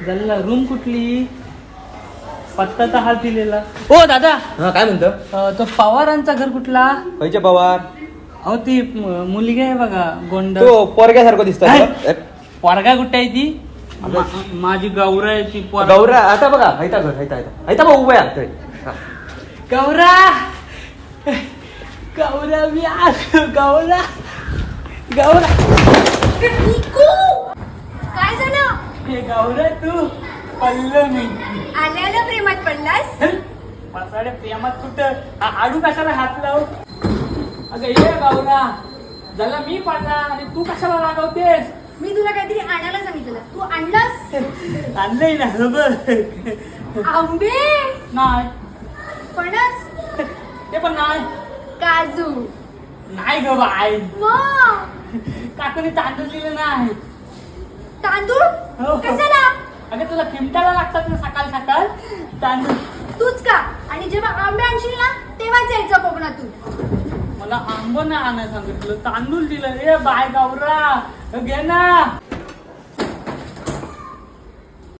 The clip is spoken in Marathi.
जल्ला रूम कुठली? पत्ता तर हात दिलेला. ओ दादा, हा काय म्हणतो? तो पवारांचा घर कुठला? खयच्या पवार? अहो ती मुलगी आहे बघा, गोंड. तो पोरग्यासारखं दिसतोय. पोरगा कुठे आहे ती? माझी गौरा आहे ती. गौरा आता बघा, हैता घर हैता बघ उभ्या आहे. गौरा गौरा मी आलो. गौरा गौरा काय झालं? हे गौरा तू पडलो मी. आल्याला प्रेमात पडलास? मसाड्या प्रेमात कुठं आडू कशाला हात लाव. अगं ये गौरा, झाला मी पडला आणि तू कशाला रागवतेस? मी तुला काहीतरी आणायला सांगितलं, तू आणलास? आणलंय ना बरोबर. आंबे नाही, फणस ते पण नाही. काजू नाही ग बाय, मग काकूने तांदूळ दिले नाही. तांदूळ हो. कशाला? अगं तुला किमटाला लागतात ना सकाळ सकाळ तांदूळ. तूच का? आणि जेव्हा आंबे आणशील ना तेव्हाच यायचं कोकणातून. मला आंब ना आणायला सांगितलं, तांदूळ दिलं. ए बाय गौरा, घे ना.